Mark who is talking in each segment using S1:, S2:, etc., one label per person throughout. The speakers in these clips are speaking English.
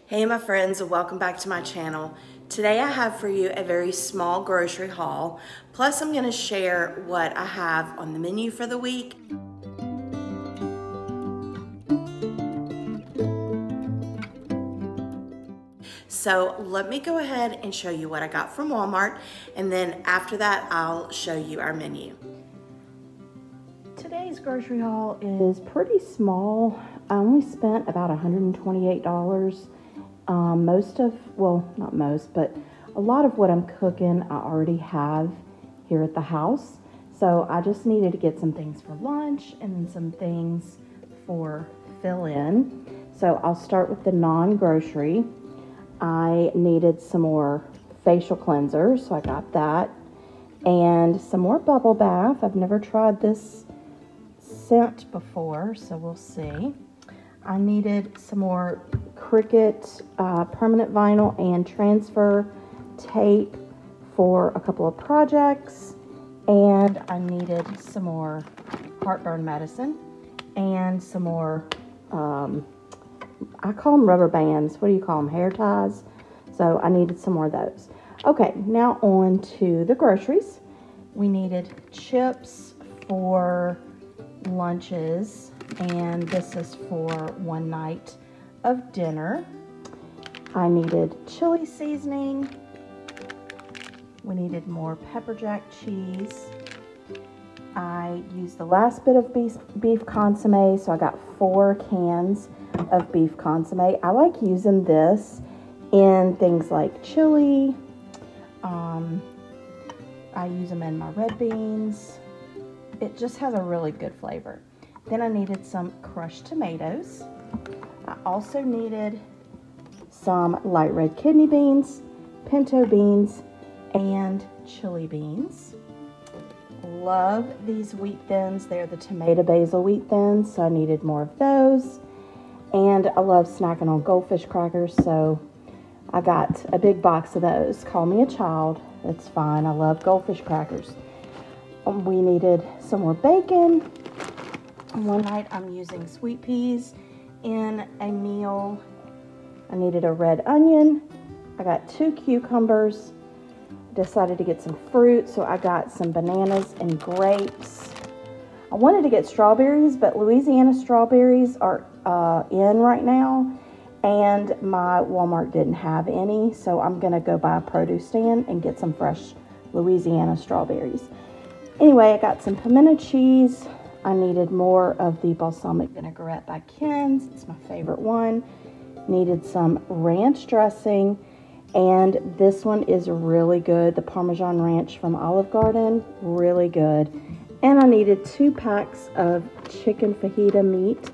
S1: Hey my friends, welcome back to my channel. Today I have for you a very small grocery haul, plus I'm going to share what I have on the menu for the week. So let me go ahead and show you what I got from Walmart, and then after that I'll show you our menu.
S2: Today's grocery haul is pretty small. I only spent about $128. Not most, but a lot of what I'm cooking I already have here at the house. So I just needed to get some things for lunch and some things for fill-in. So I'll start with the non-grocery. I needed some more facial cleansers, so I got that. And some more bubble bath. I've never tried this scent before, so we'll see. I needed some more Cricut permanent vinyl and transfer tape for a couple of projects, and I needed some more heartburn medicine and some more I call them rubber bands. What do you call them? Hair ties. So I needed some more of those. Okay, now on to the groceries. We needed chips for lunches, and this is for one night of dinner. I needed chili seasoning. We needed more pepper jack cheese. I used the last bit of beef consomme, so I got 4 cans of beef consomme. I like using this in things like chili. I use them in my red beans. It just has a really good flavor. Then I needed some crushed tomatoes. I also needed some light red kidney beans, pinto beans, and chili beans. Love these wheat thins. They're the tomato basil wheat thins, so I needed more of those. And I love snacking on goldfish crackers, so I got a big box of those. Call me a child. That's fine. I love goldfish crackers. We needed some more bacon. One night I'm using sweet peas in a meal. I needed a red onion. I got 2 cucumbers. Decided to get some fruit, so I got some bananas and grapes. I wanted to get strawberries, but Louisiana strawberries are in right now, and my Walmart didn't have any, so I'm gonna go by a produce stand and get some fresh Louisiana strawberries. Anyway, I got some pimento cheese. I needed more of the balsamic vinaigrette by Ken's. It's my favorite one. Needed some ranch dressing, and this one is really good. The Parmesan Ranch from Olive Garden, really good. And I needed 2 packs of chicken fajita meat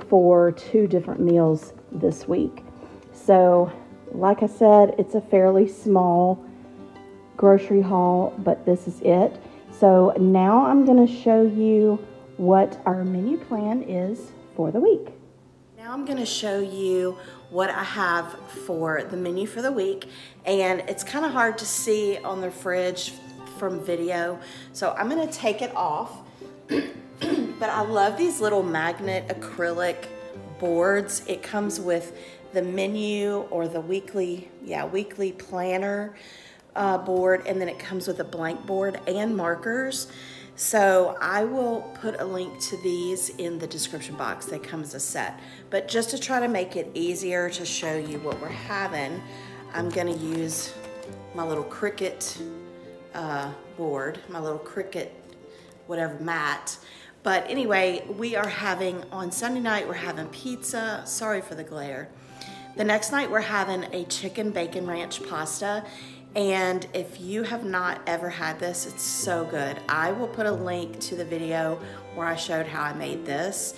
S2: for 2 different meals this week. So, like I said, it's a fairly small grocery haul, but this is it. So now I'm going to show you what our menu plan is for the week.
S1: Now I'm going to show you what I have for the menu for the week, and it's kind of hard to see on the fridge from video, so I'm going to take it off. But I love these little magnet acrylic boards. It comes with the menu or the weekly planner board, and then it comes with a blank board and markers. So I will put a link to these in the description box. They come as a set. But just to try to make it easier to show you what we're having, I'm gonna use my little Cricut board, my little Cricut whatever mat. But anyway, we are having, on Sunday night, we're having pizza. Sorry for the glare. The next night we're having a chicken bacon ranch pasta. And if you have not ever had this, it's so good. I will put a link to the video where I showed how I made this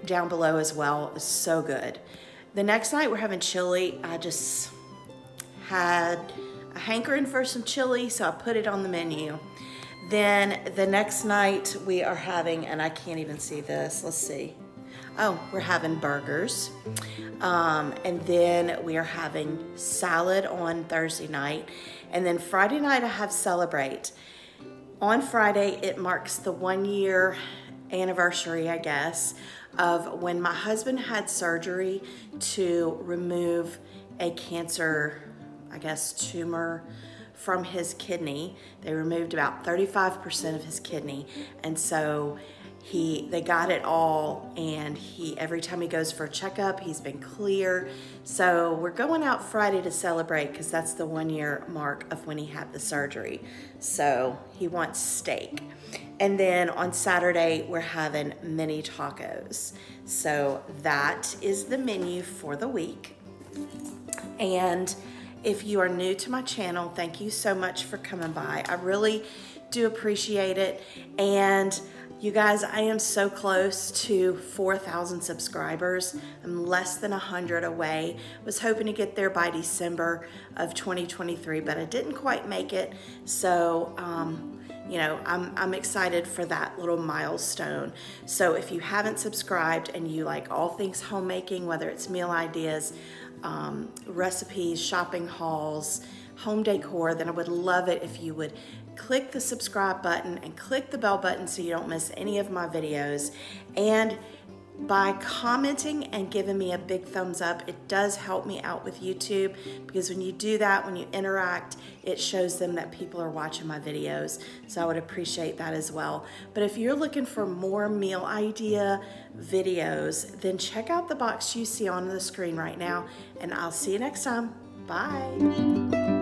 S1: down below as well. It's so good. The next night we're having chili. I just had a hankering for some chili, so I put it on the menu. Then the next night we are having, and I can't even see this, let's see. Oh, we're having burgers. And then we are having salad on Thursday night. And then Friday night I have Celebrate. On Friday, it marks the 1-year anniversary, I guess, of when my husband had surgery to remove a cancer, I guess, tumor from his kidney. They removed about 35% of his kidney, and so they got it all, and every time he goes for a checkup, he's been clear. So we're going out Friday to celebrate because that's the 1-year mark of when he had the surgery. So he wants steak. And then on Saturday, we're having mini tacos. So that is the menu for the week. And if you are new to my channel, thank you so much for coming by. I really do appreciate it. And you guys, I am so close to 4,000 subscribers. I'm less than 100 away. Was hoping to get there by December of 2023, but I didn't quite make it. So, you know, I'm excited for that little milestone. So if you haven't subscribed and you like all things homemaking, whether it's meal ideas, recipes, shopping hauls, home decor, then I would love it if you would click the subscribe button and click the bell button so you don't miss any of my videos. And by commenting and giving me a big thumbs up, it does help me out with YouTube, because when you do that, when you interact, it shows them that people are watching my videos. So I would appreciate that as well. But if you're looking for more meal idea videos, then check out the box you see on the screen right now, and I'll see you next time. Bye.